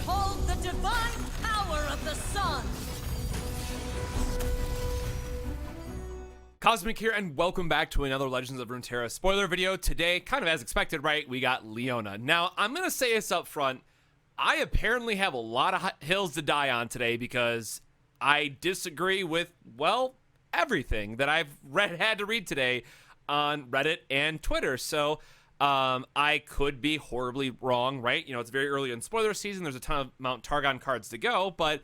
Behold the divine power of the sun! Cosmic here, and welcome back to another Legends of Runeterra spoiler video. Today, kind of as expected, right, we got Leona. Now, I'm going to say this up front. I apparently have a lot of hills to die on today because I disagree with, well, everything that I've had to read today on Reddit and Twitter. So, I could be horribly wrong, right? You know, it's very early in spoiler season. There's a ton of Mount Targon cards to go, but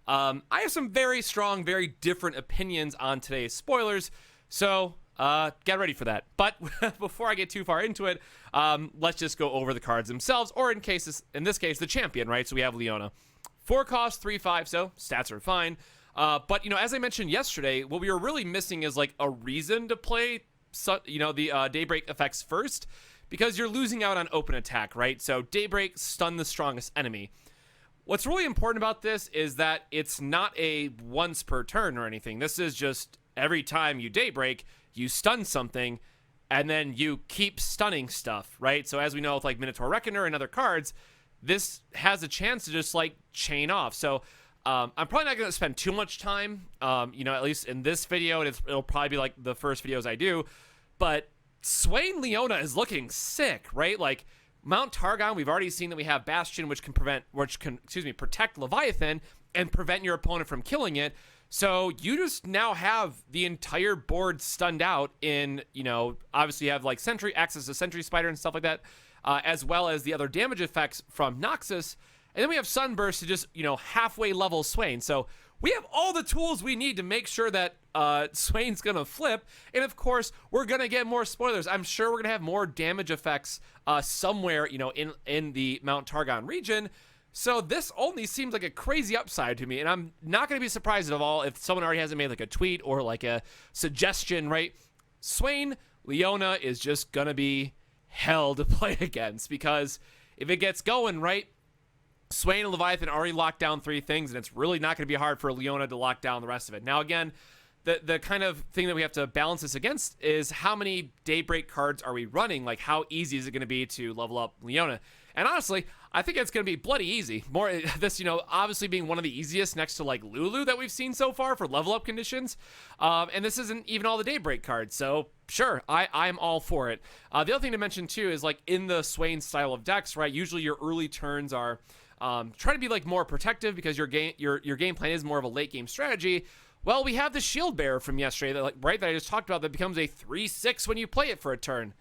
I have some very strong, very different opinions on today's spoilers, so get ready for that. But before I get too far into it, let's just go over the cards themselves, or in this case, the champion, right? So we have Leona. 4 cost, 3/5, so stats are fine. But, you know, as I mentioned yesterday, what we were really missing is, like, a reason to play, the Daybreak effects first, because you're losing out on open attack, right? So Daybreak, stun the strongest enemy. What's really important about this is that it's not a once per turn or anything. This is just every time you Daybreak, you stun something, and then you keep stunning stuff, right? So as we know with like Minotaur Reckoner and other cards, this has a chance to just like chain off. So I'm probably not going to spend too much time, at least in this video, and it'll probably be like the first videos I do, but Swain Leona is looking sick, right? Like, Mount Targon, we've already seen that we have Bastion, which can protect Leviathan and prevent your opponent from killing it. So you just now have the entire board stunned out in, obviously you have like Sentry, access to Sentry Spider and stuff like that, as well as the other damage effects from Noxus. And then we have Sunburst to just, halfway level Swain. So we have all the tools we need to make sure that Swain's going to flip. And of course, we're going to get more spoilers. I'm sure we're going to have more damage effects somewhere, in the Mount Targon region. So this only seems like a crazy upside to me. And I'm not going to be surprised at all if someone already hasn't made like a tweet or like a suggestion, right? Swain Leona is just going to be hell to play against, because if it gets going, right, Swain and Leviathan already locked down 3 things, and it's really not going to be hard for Leona to lock down the rest of it. Now, again, the kind of thing that we have to balance this against is how many Daybreak cards are we running? Like, how easy is it going to be to level up Leona? And honestly, I think it's going to be bloody easy. Obviously being one of the easiest next to, like, Lulu that we've seen so far for level up conditions. And this isn't even all the Daybreak cards, so sure, I'm all for it. The other thing to mention, too, is, like, in the Swain style of decks, right, usually your early turns are try to be like more protective because your game plan is more of a late game strategy. Well, we have the Shield Bearer from yesterday that I just talked about, that becomes a 3/6 when you play it for a turn.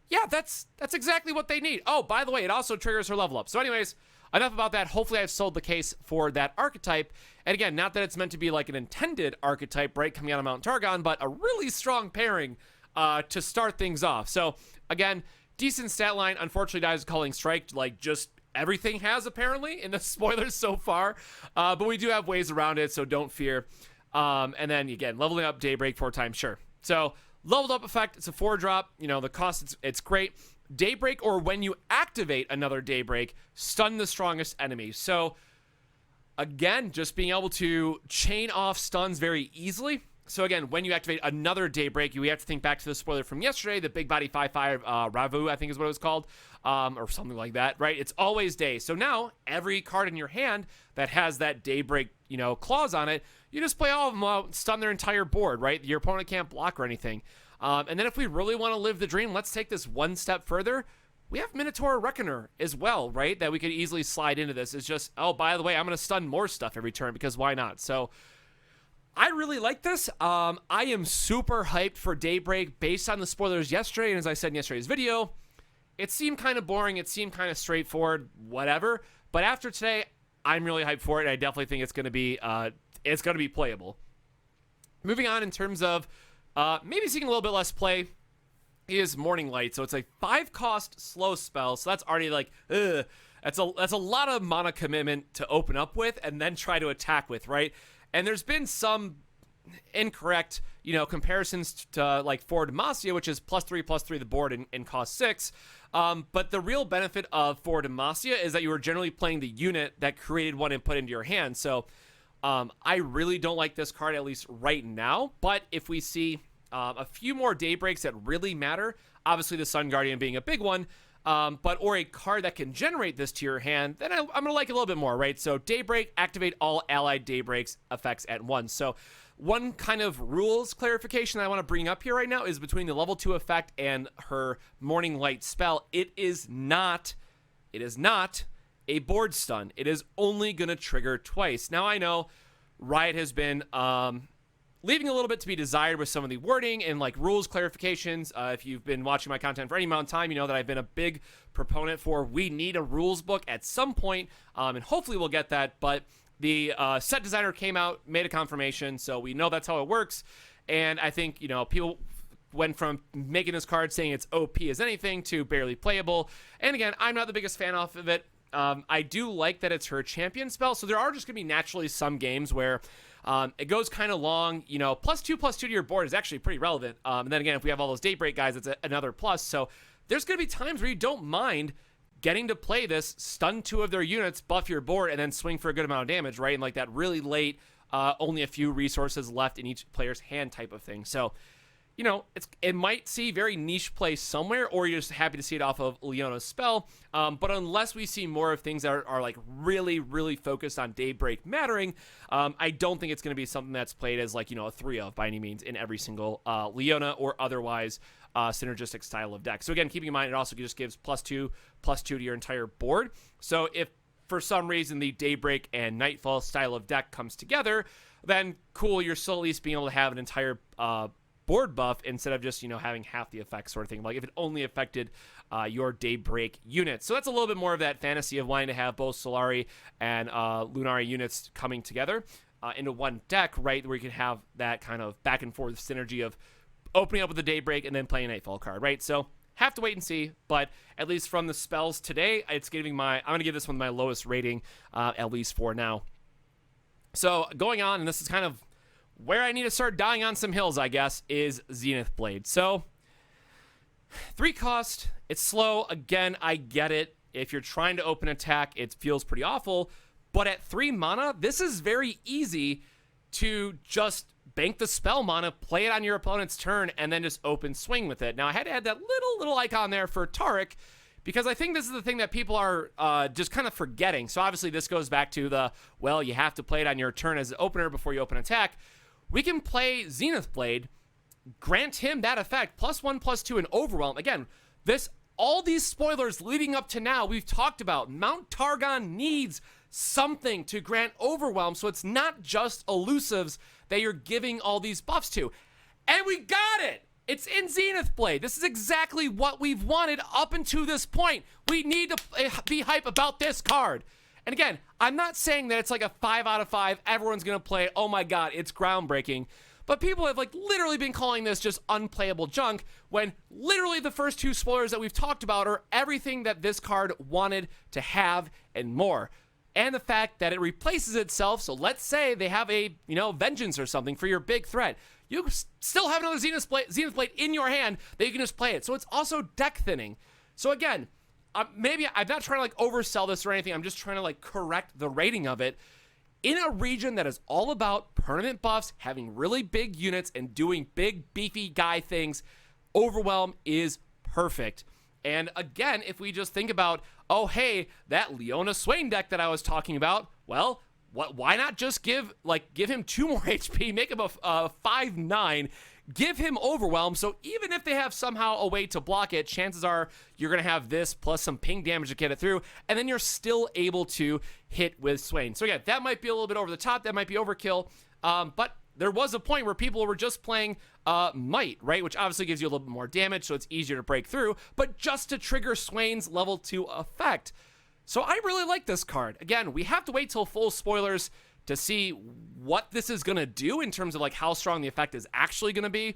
Yeah, that's exactly what they need. Oh, by the way, it also triggers her level up. So anyways, enough about that. Hopefully I've sold the case for that archetype. And again, not that it's meant to be like an intended archetype, right, coming out of Mount Targon, but a really strong pairing to start things off. So again, decent stat line. Unfortunately, guys, calling strike, like, just everything has apparently in the spoilers so far, but we do have ways around it, so don't fear. And then again, leveling up Daybreak 4 times, sure. So leveled up effect, it's a 4-drop. The cost, it's great. Daybreak, or when you activate another Daybreak, stun the strongest enemy. So again, just being able to chain off stuns very easily. So again, when you activate another Daybreak, we have to think back to the spoiler from yesterday, the big body 5/5 Ravu, I think is what it was called, or something like that, right? It's always day. So now every card in your hand that has that Daybreak, clause on it, you just play all of them out, stun their entire board, right? Your opponent can't block or anything. And then if we really want to live the dream, let's take this one step further. We have Minotaur Reckoner as well, right? That we could easily slide into this. It's just, oh, by the way, I'm going to stun more stuff every turn, because why not? So I really like this. I am super hyped for Daybreak based on the spoilers yesterday. And as I said in yesterday's video, it seemed kind of boring. It seemed kind of straightforward, whatever. But after today, I'm really hyped for it. I definitely think it's going to be playable. Moving on in terms of maybe seeing a little bit less play is Morning Light. So it's a 5-cost slow spell. So that's already like, that's a lot of mana commitment to open up with and then try to attack with, right? And there's been some incorrect, comparisons to like For Demacia, which is +3/+3 the board and cost 6. But the real benefit of For Demacia is that you were generally playing the unit that created one and put into your hand. So I really don't like this card, at least right now. But if we see a few more Daybreaks that really matter, obviously the Sun Guardian being a big one, or a card that can generate this to your hand, then I'm going to like it a little bit more, right? So Daybreak, activate all allied Daybreaks effects at once. So one kind of rules clarification I want to bring up here right now is between the level 2 effect and her Morning Light spell. It is not a board stun. It is only going to trigger twice. Now I know Riot has been leaving a little bit to be desired with some of the wording and like rules clarifications. If you've been watching my content for any amount of time, you know that I've been a big proponent for we need a rules book at some point, and hopefully we'll get that. But the set designer came out, made a confirmation, so we know that's how it works. And I think, you know, people went from making this card saying it's OP as anything to barely playable. And again, I'm not the biggest fan off of it. I do like that it's her champion spell, so there are just going to be naturally some games where it goes kind of long. You know, +2/+2 to your board is actually pretty relevant. And then again, if we have all those Daybreak guys, it's another plus. So there's going to be times where you don't mind getting to play this, stun 2 of their units, buff your board, and then swing for a good amount of damage, right? And like that really late, only a few resources left in each player's hand type of thing. So, you know, it might see very niche play somewhere, or you're just happy to see it off of Leona's spell. But unless we see more of things that are like really, really focused on Daybreak mattering, I don't think it's going to be something that's played as like, you know, a 3 of by any means in every single Leona or otherwise synergistic style of deck. So again, keeping in mind, it also just gives +2/+2 to your entire board. So if for some reason the Daybreak and Nightfall style of deck comes together, then cool, you're still at least being able to have an entire board buff instead of just, you know, having half the effect sort of thing. Like if it only affected your Daybreak units. So that's a little bit more of that fantasy of wanting to have both Solari and Lunari units coming together into one deck, right? Where you can have that kind of back and forth synergy of opening up with the Daybreak and then playing a Nightfall card, right? So have to wait and see, but at least from the spells today, it's giving I'm going to give this one my lowest rating, at least for now. So going on, and this is kind of where I need to start dying on some hills, I guess, is Zenith Blade. So 3 cost, it's slow. Again, I get it. If you're trying to open attack, it feels pretty awful. But at 3 mana, this is very easy to just bank the spell mana, play it on your opponent's turn, and then just open swing with it. Now, I had to add that little icon there for Taric, because I think this is the thing that people are just kind of forgetting. So obviously this goes back to the, well, you have to play it on your turn as an opener before you open attack. We can play Zenith Blade, grant him that effect, +1/+2 and Overwhelm. Again, all these spoilers leading up to now, we've talked about Mount Targon needs something to grant Overwhelm, so it's not just elusives that you're giving all these buffs to. And we got it! It's in Zenith Blade. This is exactly what we've wanted up until this point. We need to be hype about this card. And again, I'm not saying that it's like a 5 out of 5, everyone's gonna play it, oh my god, it's groundbreaking. But people have like literally been calling this just unplayable junk, when literally the first 2 spoilers that we've talked about are everything that this card wanted to have and more. And the fact that it replaces itself, so let's say they have a, you know, Vengeance or something for your big threat. You still have another Zenith Blade in your hand that you can just play it. So it's also deck thinning. So again, maybe I'm not trying to like oversell this or anything. I'm just trying to like correct the rating of it. In a region that is all about permanent buffs, having really big units, and doing big, beefy guy things, Overwhelm is perfect. And again, if we just think about, oh, hey, that Leona Swain deck that I was talking about, well, why not just give him 2 more HP, make him a 5/9, give him Overwhelm, so even if they have somehow a way to block it, chances are you're going to have this plus some ping damage to get it through, and then you're still able to hit with Swain. So again, that might be a little bit over the top, that might be overkill, but there was a point where people were just playing Might, right? Which obviously gives you a little bit more damage, so it's easier to break through, but just to trigger Swain's level 2 effect. So I really like this card. Again, we have to wait till full spoilers to see what this is going to do in terms of like how strong the effect is actually going to be.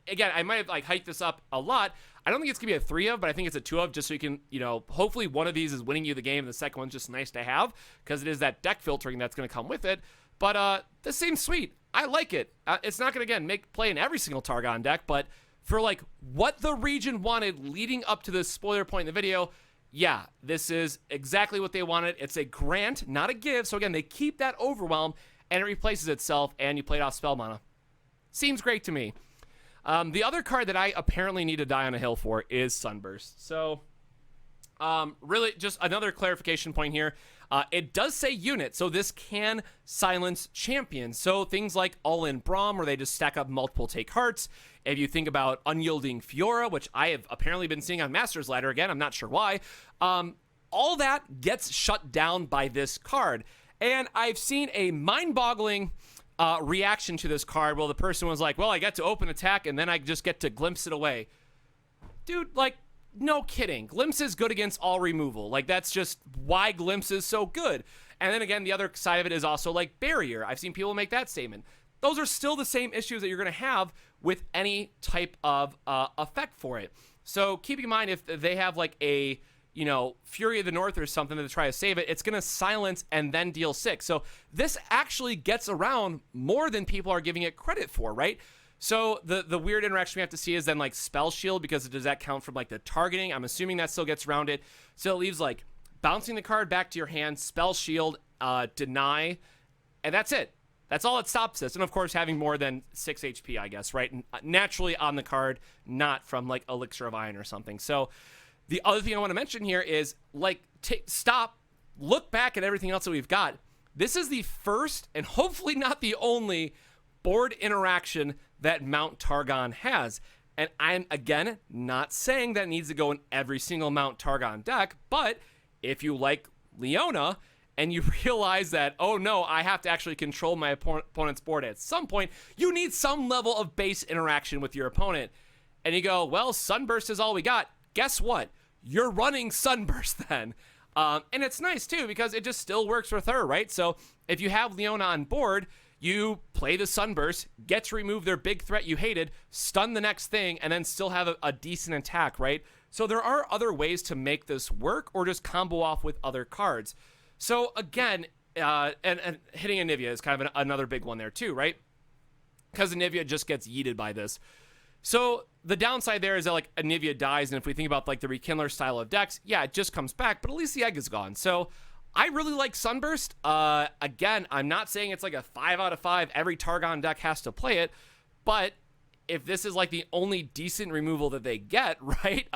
Again, I might have like hyped this up a lot. I don't think it's going to be a 3 of, but I think it's a 2 of, just so you can, you know, hopefully one of these is winning you the game and the second one's just nice to have, because it is that deck filtering that's going to come with it. But this seems sweet. I like it. It's not going to, again, make play in every single Targon deck, but for like what the region wanted leading up to this spoiler point in the video, yeah, this is exactly what they wanted. It's a grant, not a give. So again, they keep that Overwhelm and it replaces itself, and you play it off spell mana. Seems great to me. The other card that I apparently need to die on a hill for is Sunburst. So Really, just another clarification point here. It does say unit, so this can silence champions. So things like All-In Braum, where they just stack up multiple take hearts. If you think about Unyielding Fiora, which I have apparently been seeing on Master's Ladder again, I'm not sure why. All that gets shut down by this card. And I've seen a mind-boggling reaction to this card. Well, the person was like, well, I get to open attack, and then I just get to glimpse it away. Dude, like, no kidding. Glimpse is good against all removal. Like, that's just why Glimpse is so good. And then again, the other side of it is also like Barrier. I've seen people make that statement. Those are still the same issues that you're going to have with any type of effect for it. So keep in mind, if they have like a, you know, Fury of the North or something to try to save it, it's going to silence and then deal 6. So this actually gets around more than people are giving it credit for, right? So the weird interaction we have to see is then like Spell Shield, because does that count from like the targeting? I'm assuming that still gets rounded. So it leaves like bouncing the card back to your hand, Spell Shield, deny, and that's it. That's all it stops this. And of course, having more than 6 HP, I guess, right? Naturally on the card, not from like Elixir of Iron or something. So the other thing I want to mention here is like stop, look back at everything else that we've got. This is the first and hopefully not the only board interaction that Mount Targon has. And I'm, again, not saying that needs to go in every single Mount Targon deck, but if you like Leona and you realize that, oh no, I have to actually control my opponent's board at some point, you need some level of base interaction with your opponent. And you go, well, Sunburst is all we got. Guess what? You're running Sunburst then. And it's nice too, because it just still works with her, right? So if you have Leona on board, you play the Sunburst, get to remove their big threat you hated, stun the next thing, and then still have a decent attack, right? So there are other ways to make this work, or just combo off with other cards. So again, and hitting Anivia is kind of another big one there too, right? Because Anivia just gets yeeted by this. So the downside there is that like Anivia dies, and if we think about like the Rekindler style of decks, yeah, it just comes back, but at least the egg is gone. So I really like Sunburst. Again, I'm not saying it's like a 5 out of 5. Every Targon deck has to play it. But if this is like the only decent removal that they get, right?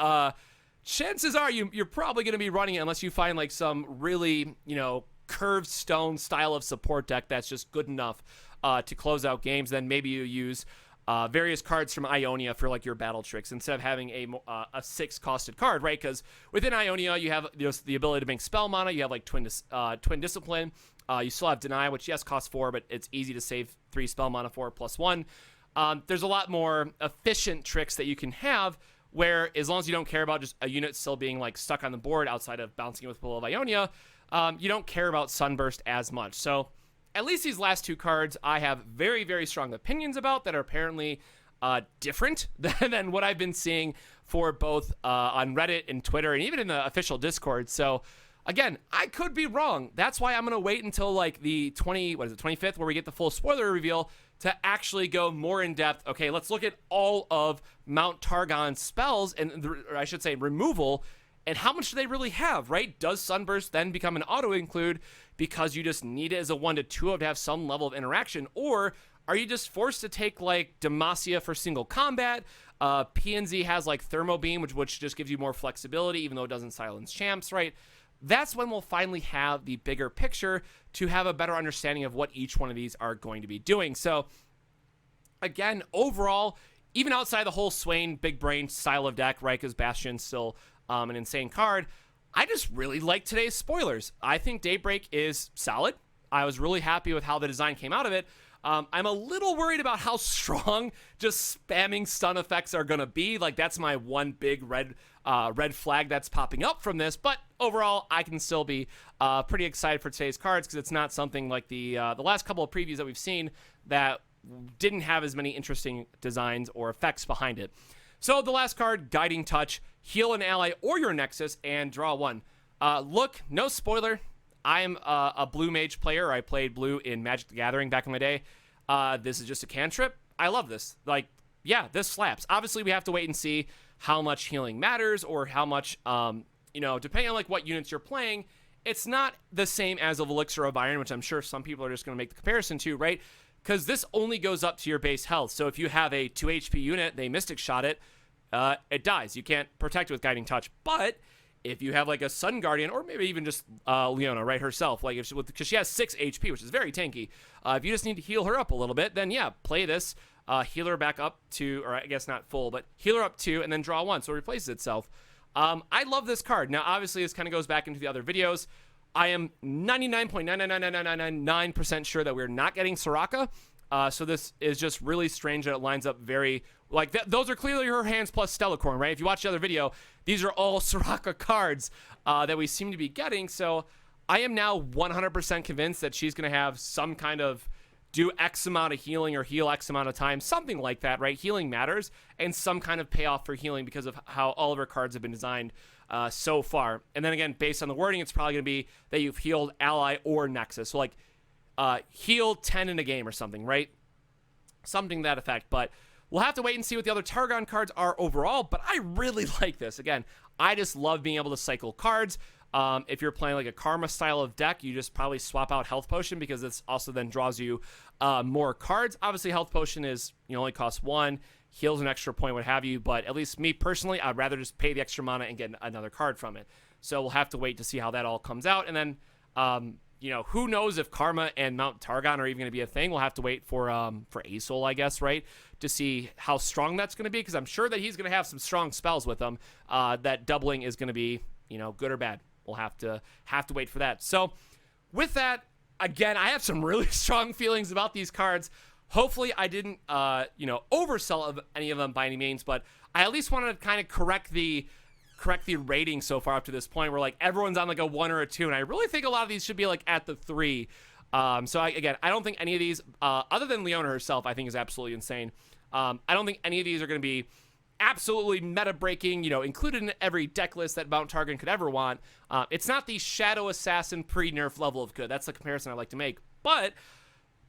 Chances are you're probably going to be running it unless you find like some really, you know, curved stone style of support deck that's just good enough to close out games. Then maybe you use various cards from Ionia for like your battle tricks instead of having a 6-costed card, right? Because within Ionia you have the ability to make spell mana. You have like Twin Discipline. You still have Deny, which yes costs 4, but it's easy to save 3 spell mana for +1. There's a lot more efficient tricks that you can have where, as long as you don't care about just a unit still being like stuck on the board outside of bouncing it with Will of Ionia, you don't care about Sunburst as much. So at least these last 2 cards I have very, very strong opinions about that are apparently different than what I've been seeing for both on Reddit and Twitter and even in the official Discord. So again, I could be wrong. That's why I'm going to wait until like the 25th, where we get the full spoiler reveal to actually go more in depth. Okay, let's look at all of Mount Targon's spells, or I should say removal, and how much do they really have, right? Does Sunburst then become an auto-include because you just need it as a 1 to 2 to have some level of interaction? Or are you just forced to take like Demacia for single combat? PNZ has like Thermo Beam, which just gives you more flexibility, even though it doesn't silence champs, right? That's when we'll finally have the bigger picture to have a better understanding of what each one of these are going to be doing. So again, overall, even outside the whole Swain big brain style of deck, right? Because Bastion's still an insane card, I just really like today's spoilers. I think Daybreak is solid. I was really happy with how the design came out of it. I'm a little worried about how strong just spamming stun effects are going to be. Like, that's my one big red flag that's popping up from this. But overall, I can still be pretty excited for today's cards, because it's not something like the last couple of previews that we've seen that didn't have as many interesting designs or effects behind it. So the last card, Guiding Touch. Heal an ally or your Nexus and draw 1. Look, no spoiler. I'm a blue mage player. I played blue in Magic the Gathering back in my day. This is just a cantrip. I love this. Like, yeah, this slaps. Obviously, we have to wait and see how much healing matters, or how much, depending on like what units you're playing, it's not the same as of Elixir of Iron, which I'm sure some people are just going to make the comparison to, right? Because this only goes up to your base health. So if you have a 2 HP unit, they Mystic Shot it, it dies. You can't protect it with Guiding Touch. But if you have like a Sun Guardian or maybe even just Leona, right, herself, like because she has 6 HP, which is very tanky. If you just need to heal her up a little bit, then yeah, play this, heal her back up to, or I guess not full, but heal her up 2 and then draw 1, so it replaces itself. I love this card. Now, obviously, this kind of goes back into the other videos. I am 99.99999% sure that we're not getting Soraka. So this is just really strange that it lines up very, like, those are clearly her hands plus Stellacorn, right? If you watch the other video, these are all Soraka cards that we seem to be getting. So I am now 100% convinced that she's going to have some kind of do X amount of healing or heal X amount of time, something like that, right? Healing matters, and some kind of payoff for healing because of how all of her cards have been designed so far. And then again, based on the wording, it's probably going to be that you've healed ally or Nexus. So like heal 10 in a game or something, right? Something to that effect. But we'll have to wait and see what the other Targon cards are overall. But I really like this. Again, I just love being able to cycle cards. If you're playing like a Karma style of deck, you just probably swap out Health Potion because this also then draws you more cards. Obviously, Health Potion is, only costs 1, heals an extra point, what have you. But at least me personally, I'd rather just pay the extra mana and get another card from it. So we'll have to wait to see how that all comes out. And then, who knows if Karma and Mount Targon are even going to be a thing. We'll have to wait for Asol, I guess, right, to see how strong that's going to be, because I'm sure that he's going to have some strong spells with him. That doubling is going to be, good or bad. We'll have to wait for that. So with that, again, I have some really strong feelings about these cards. Hopefully I didn't, oversell of any of them by any means, but I at least wanted to kind of correct the rating so far up to this point where like everyone's on like a 1 or a 2, and I really think a lot of these should be like at the 3. So I don't think any of these, other than Leona herself, I think is absolutely insane. I don't think any of these are going to be absolutely meta breaking, included in every deck list that Mount Targon could ever want. It's not the Shadow Assassin pre-nerf level of good. That's the comparison I like to make. But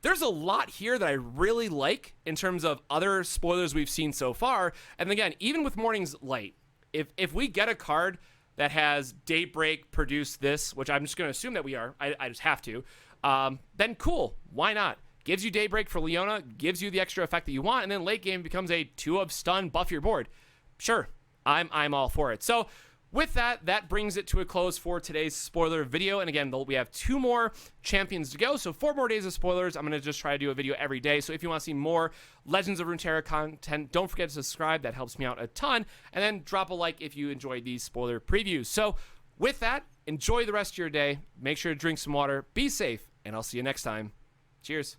there's a lot here that I really like in terms of other spoilers we've seen so far. And again, even with Morning's Light, if we get a card that has Daybreak produce this, which I'm just going to assume that we are, I just have to, then cool. Why not? Gives you Daybreak for Leona, gives you the extra effect that you want, and then late game becomes a 2 of stun, buff your board. Sure, I'm all for it. So with that brings it to a close for today's spoiler video. And again, we have 2 more champions to go, so 4 more days of spoilers. I'm going to just try to do a video every day. So if you want to see more Legends of Runeterra content, don't forget to subscribe. That helps me out a ton. And then drop a like if you enjoyed these spoiler previews. So with that, enjoy the rest of your day. Make sure to drink some water, be safe, and I'll see you next time. Cheers.